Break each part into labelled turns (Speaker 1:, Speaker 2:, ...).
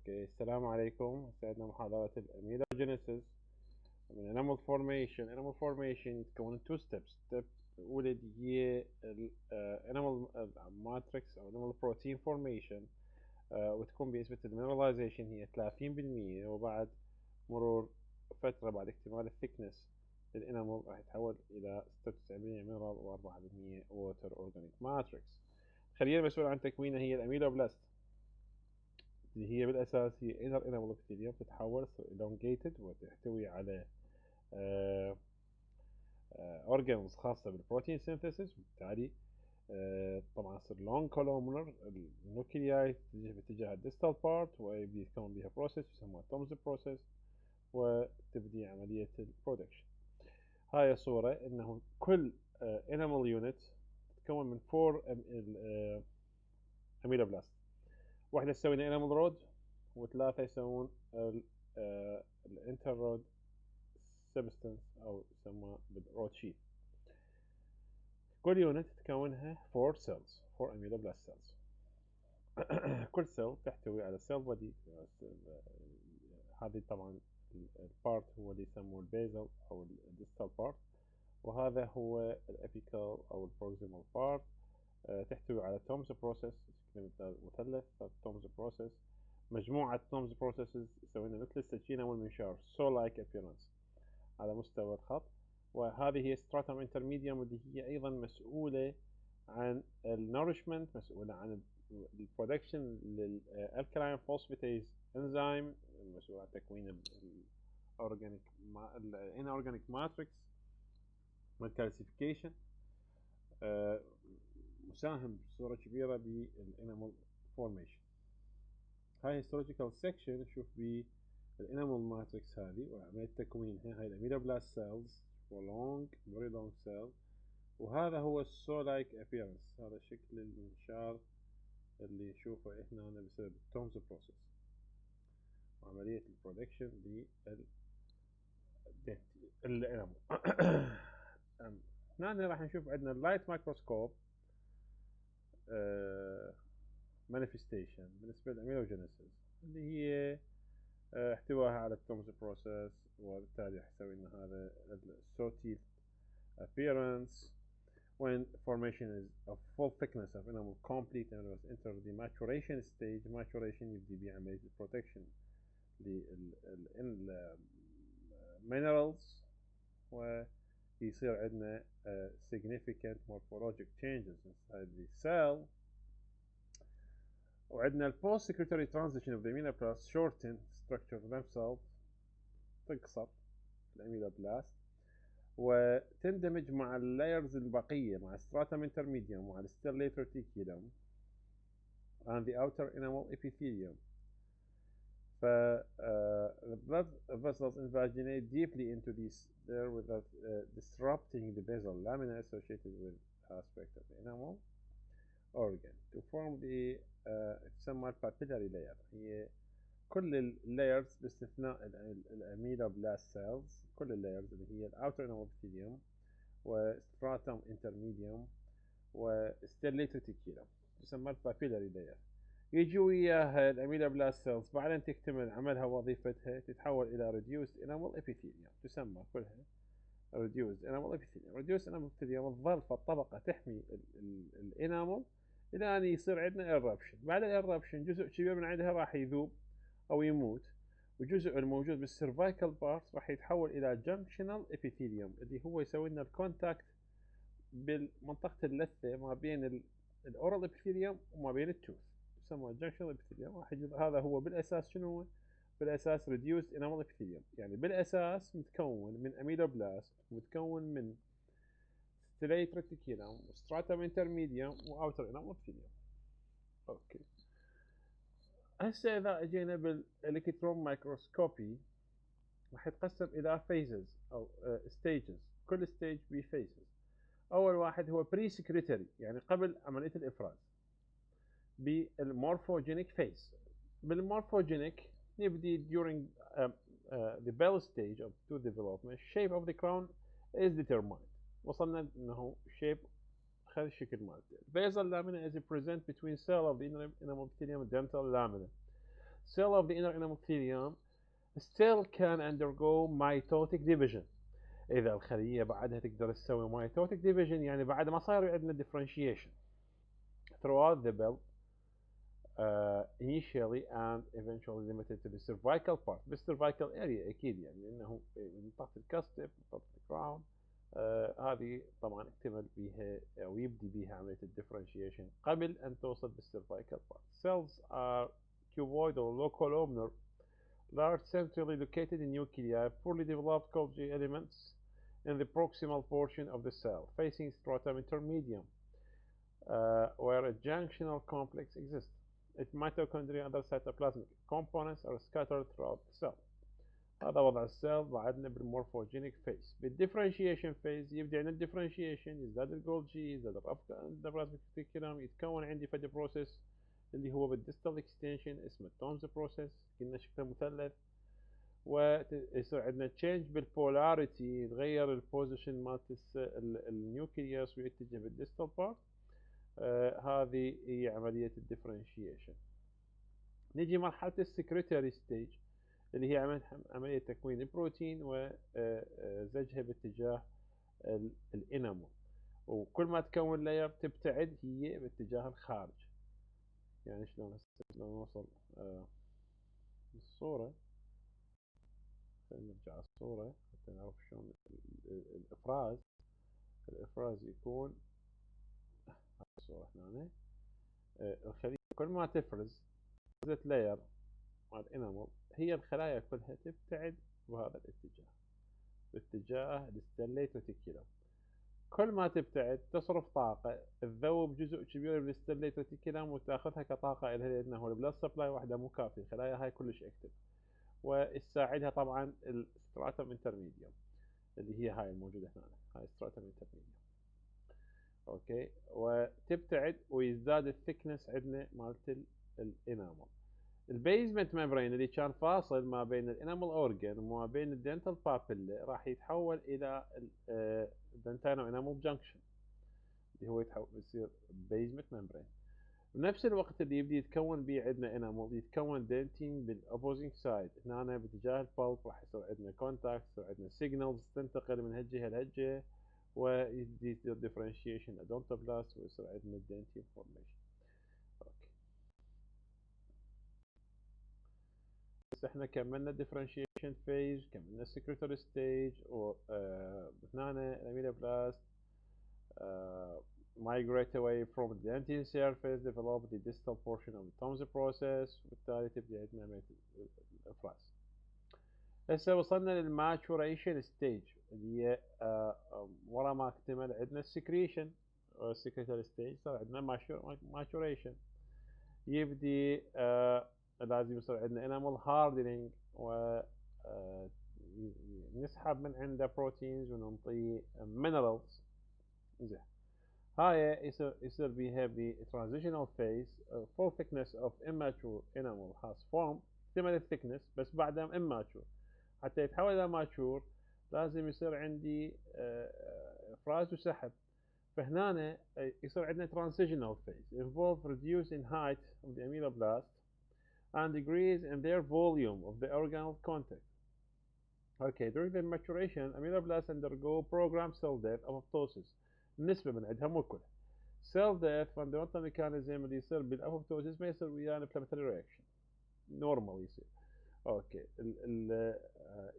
Speaker 1: اوكي، السلام عليكم. سعدنا محاضرة الاميلوجينيسيس من animal formation. animal formation يتكون من two steps. step الأولى دي هي animal matrix أو animal protein formation، وتكون بنسبة المينراليزيشن هي 30%، وبعد مرور فترة بعد اكتمال الثيكنس الانيمال راح يتحول إلى 96% مينرال و4% water organic matrix. الخلية المسؤولة عن تكوينها هي الأميلوبلاست، اللي هي بالأساس هي inner enamel epithelium، تتحول elongated وتحتوي على organs خاصة بالبروتين synthesis، وبالتالي طبعا تصير long columnar النوكلياي تتجه باتجاه الديستال بارت، ويبدي يتكون بها بروسيس يسموها تومز بروسيس، وتبدي عملية البرودكشن. هاي الصورة انه كل enamel unit تتكون من 4 اميلوبلاست، واحدة تسوي enamel رود، وثلاثة يسوون الانتر رود سبستنس او يسمى بالرود شيت. كل يونت تكونها 4 cells 4 amyloblast cells. كل سيل تحتوي على سيل بودي. هذه طبعا البارت هو اللي يسموه البيزل او الديستال بارت، وهذا هو الابيكال او البروكسيمال بارت. تحتوي على تومز بروسيس مثلث تومز بروسيس. مجموعة تومز بروسيسز يسوينا مثل السكينة والمنشار سو لايك ابيرنس على مستوى الخط. وهذه هي ستراتم انترميديوم، واللي هي ايضا مسؤولة عن النورشمنت، مسؤولة عن البرودكشن للالكلاين فوسفاتيز انزيم، مسؤولة عن تكوين الاورجانيك الاورجانيك ماتريكس والكالسيفيكيشن. مساهم بصورة كبيرة بالانيمال فورميشن. هاي هيستولوجيكال سيكشن نشوف بيه الانيمال ماتريكس هذه وعملية تكوينها. هاي الاميلوبلاست سيلز very long cell، وهذا هو السو لايك appearance. هذا شكل المنشار اللي نشوفه هنا بسبب التومز بروسيس وعملية البرودكشن للانيمال. هنا راح نشوف عندنا اللايت مايكروسكوب مانيفستيشن بالنسبة للاميلوجينيسيس، اللي هي احتواها على التومز بروسيس، وبالتالي يسوي لنا هذا السوتيل appearance. When formation is of full thickness of enamel complete and enter the maturation stage. maturation يبدي بعملية protection للminerals، ويصير عندنا significant morphologic changes inside the cell. وعندنا post secretory transition of the amyloblast shorten structure themselves، تقصر الاميلوبلاست وتندمج مع اللايرز البقية، مع الستراتم انترميديوم ومع الستيرليت ريتيكولوم and the outer enamel epithelium. The blood vessels invaginate deeply into these there without disrupting the basal lamina associated with aspect of the enamel organ to form the تسمى papillary layer. هي كل اللايرز باستثناء الاميلوبلاست سيلز، كل اللايرز اللي هي الاوتر انامل epithelium وستراتم انترميديوم وستيرليت ريتيكولوم تسمى البابيلاري لاير. يجي وياها الاميلوبلاست سيلز بعد ان تكتمل عملها وظيفتها تتحول الى ريديوسد انامل epithelium، تسمى كلها ريديوسد انامل epithelium. ريديوسد انامل epithelium تظل الطبقة تحمي الانامل الى ان يصير عندنا eruption. بعد الاربشن جزء كبير من عندها راح يذوب او يموت، والجزء الموجود بالسيرفايكال بارت راح يتحول الى جنكشنال ابيثيليوم، اللي هو يسوي لنا الكونتاكت بالمنطقه اللثه ما بين الاورال ابيثيليوم وما بين التوث، يسمى جنكشنال ابيثيليوم. هذا هو بالاساس شنو هو؟ بالاساس ريديوسد انامل ابيثيليوم، يعني بالاساس متكون من اميلوبلاست، متكون من ستريت ريتيكولوم وستراتم انترميديوم واوتر انامل ابيثيليوم. اوكي، هسه اذا اجينا بالالكترون مايكروسكوبي راح يتقسم الى phases او stages، كل stage به phases. اول واحد هو بري سكريتري، يعني قبل عمليه الافراز، بالمورفوجينيك phase. بالمورفوجينيك نبدي during the bell stage of tooth development shape of the crown is determined. وصلنا انه shape خذ الشكل مالته. basal lamina is present between cell of the enamel epithelium and dental lamina. cell of the inner endothelium still can undergo mitotic division. إذا الخلية بعدها تقدر تسوي mitotic division يعني بعد ما صار عندنا differentiation throughout the belt initially and eventually limited to the cervical part بالcervical area أكيد يعني لأنه منطقة الكاستف منطقة الكراون هذه طبعا اكتمل بها أو يبدي بها عملية الديفرنشيشن قبل أن توصل بالcervical part. Cells are cuboid or low columnar, large centrally located in nuclei, fully developed Golgi elements in the proximal portion of the cell, facing stratum intermedium, where a junctional complex exists. Its mitochondria and other cytoplasmic components are scattered throughout the cell. هذا وضع السيل بعدنا بالمورفوجينيك فيز. بالديفرنشيشن فيز يبدأ عندنا الديفرنشيشن، يزداد الجولجي، يزداد البلازميك ريتيكولوم، يتكون عندي فد بروسيس اللي هو بالديستال اكستنشن اسمه التونز بروسيس، قلنا شكله مثلث، ويصير عندنا تشينج بالبولاريتي، يتغير البوزيشن مالت النيوكليوس ويتجه بالديستال بارت. هذه هي عملية الديفرنشيشن. نجي مرحلة السكريتري ستيج اللي هي عملية تكوين البروتين وزجها باتجاه الانامول، وكل ما تكون لاير تبتعد هي باتجاه الخارج. يعني شلون نوصل الصورة، خلينا نرجع على الصورة حتى نعرف شلون الإفراز يكون. الصورة هنا الخلية كل ما تفرز لاير مع الانامول هي الخلايا كلها تبتعد بهذا الاتجاه، باتجاه الستليت ريتيكولوم. كل ما تبتعد تصرف طاقة، تذوب جزء كبير من الستليت ريتيكولوم وتاخذها كطاقة إلها، لأنه البلاد سبلاي واحدة مو كافية، الخلايا هاي كلش اكتف، وتساعدها طبعا الستراتم انترميديوم اللي هي هاي الموجودة هنا، هاي ستراتم انترميديوم. اوكي، وتبتعد ويزداد الثكنس عندنا مالت الانامل. البيزمنت ممبرين اللي كان فاصل ما بين الانامل اورجن وما بين الدنتال بابيلا راح يتحول الى دنتانو انامل جنكشن اللي هو يصير بيزمنت ممبرين. بنفس الوقت اللي يبدي يتكون به عندنا انامل يتكون دنتين بالاوبوزنج سايد، هنا باتجاه البلب راح يصير عندنا كونتاكت، يصير عندنا سيجنالز تنتقل من هالجهه لهالجهه، ويزيد يصير ديفرنشيشن ادونتوبلاست ويصير عندنا الدنتين فورميشن. بس احنا كملنا differentiation phase، كملنا secretory stage، وهنا الاميلوبلاست migrate away from the dentine surface, develop the distal portion of the Tom's process، وبالتالي تبدأ عندنا عملية الإفراز. هسه وصلنا للماتوريشن ستيج اللي هي ورا ما اكتمل عندنا السكريشن secretory stage، صار عندنا maturation. يبدي لازم يصير عندنا انامل هاردنينج و نسحب من عنده بروتينز وننطيه مينرالز. زين، هاي يصير بيها بترانزيشنال فيز. full thickness of immature animal has formed. اكتمل الثكنس بس بعدها immature، حتى يتحول الى mature لازم يصير عندي افراز وسحب. فهنا يصير عندنا transitional phase involve reduce in height of the ameloblast and decrease in their volume of the organelle contact. Okay, during the maturation, ameloblasts undergo programmed cell death apoptosis. النسبة من عندها مو كلها. Cell death fundamental mechanism اللي يصير بالapoptosis ما يصير وياه inflammatory reaction. Normal يصير. Okay.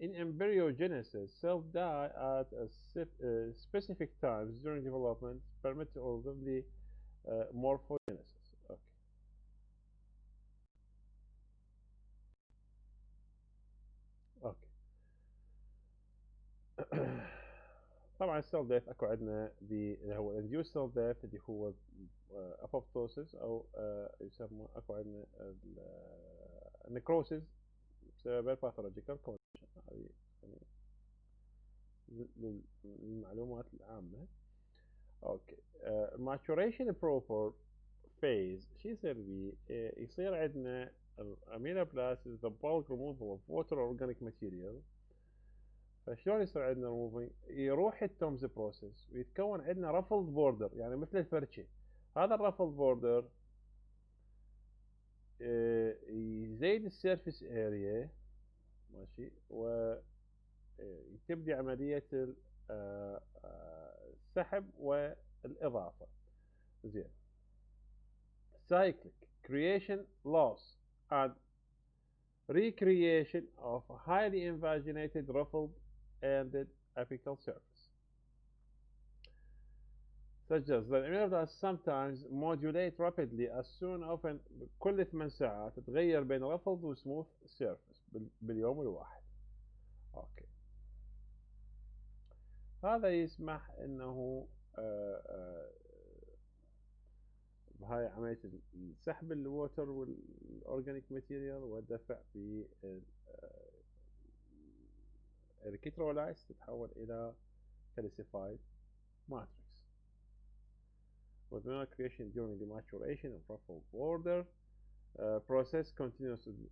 Speaker 1: In embryogenesis, cells die at specific times during development, permit of the morphogenesis. Okay. Okay. طبعا السيل ديث اكو عندنا اللي هو الانديوس سيل ديث اللي هو apoptosis، او يسمى اكو عندنا النكروسيس بسبب الباثولوجيكال كونديشن. هذه يعني للمعلومات العامة. اوكي، maturation proper phase شو يصير بيه؟ يصير عندنا amyloblasts is the bulk removal of water organic material. فشلون يصير عندنا removing؟ يروح التومز بروسيس ويتكون عندنا رفلد بوردر، يعني مثل الفرشة. هذا الرفلد بوردر يزيد السيرفيس اريا، ماشي، وتبدي عملية السحب والإضافة. زين. cyclic creation, loss and recreation of highly invaginated ruffled ended apical surface. Suggest that الاميلوبلاست sometimes modulate rapidly as soon often كل 8 ساعات تتغير بين ruffled و smooth surface باليوم الواحد. اوكي. هذا يسمح انه بهاي عملية سحب الووتر والاورجانيك ماتيريال والدفع ب الكترولايتس تتحول الى calcified matrix. With mineral creation during the maturation of ruffled border process continuously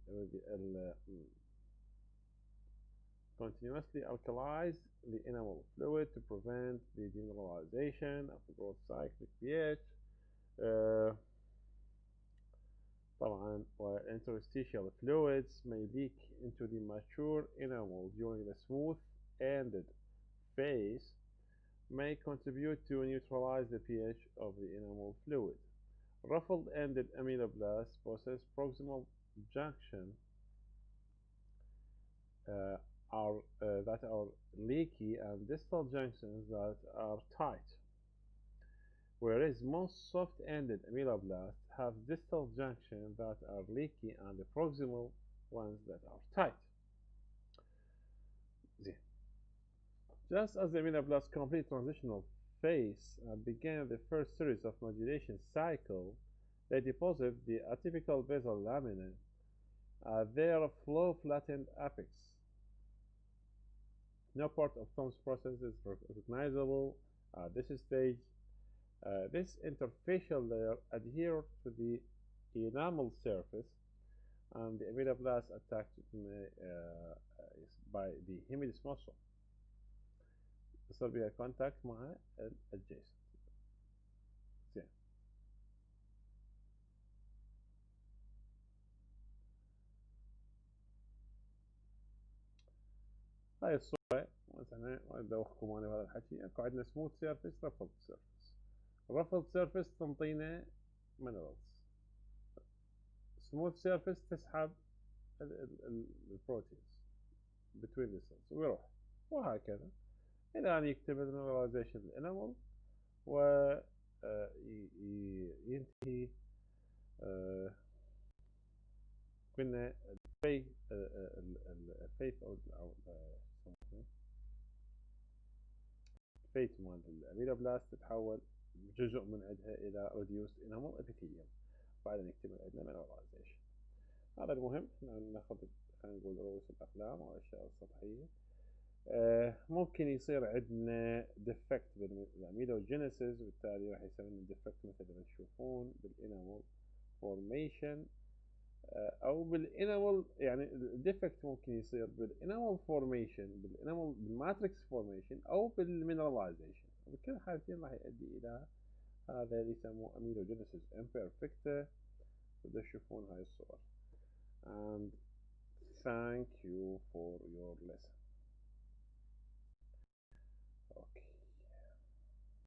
Speaker 1: alkalize the enamel fluid to prevent the demineralization of the growth cyclic pH. طبعا interstitial fluids may leak into the mature enamel during the smooth-ended phase, may contribute to neutralize the pH of the enamel fluid. Ruffled-ended ameloblasts possess proximal junction that are leaky and distal junctions that are tight, whereas most soft-ended ameloblasts have distal junctions that are leaky and the proximal ones that are tight. Just as the ameloblast complete transitional phase and began the first series of modulation cycle, they deposit the atypical basal lamina at their flow-flattened apex. No part of Tom's process is recognizable at this stage. This interfacial layer adheres to the enamel surface and the ameloblast attacked by the humidus muscle. يصير بها كونتاكت مع الادجيسنت. زين. هاي الصورة مثلا ادوخكم انا بهذا الحكي. اكو عندنا سموث سيرفيس رفلد سيرفيس. الرفلد سيرفيس تنطينا مينرالز. سموث سيرفيس تسحب البروتينز between the cells ويروح وهكذا الى ان يكتمل mineralization الانامل وينتهي قلنا الفيث او الفيث مال الاميلوبلاست تتحول جزء من عندها الى reduced enamel epithelium بعدين يكتمل عندنا mineralization. هذا المهم ناخذ خلينا نقول رؤوس الاقلام او الاشياء السطحيه. ممكن يصير عندنا ديفكت بالاميلوجينيسيس وبالتالي راح يسوي لنا ديفكت مثل ما تشوفون بالانامل فورميشن او بالانامل. يعني الديفكت ممكن يصير بالانامل فورميشن بالانامل بالماتريكس فورميشن او بالمينراليزيشن وبكل الحالتين راح يؤدي الى هذا اللي يسموه اميلوجينيسيس امبيرفكتا. تقدروا تشوفون هاي الصور. And thank you for your lesson.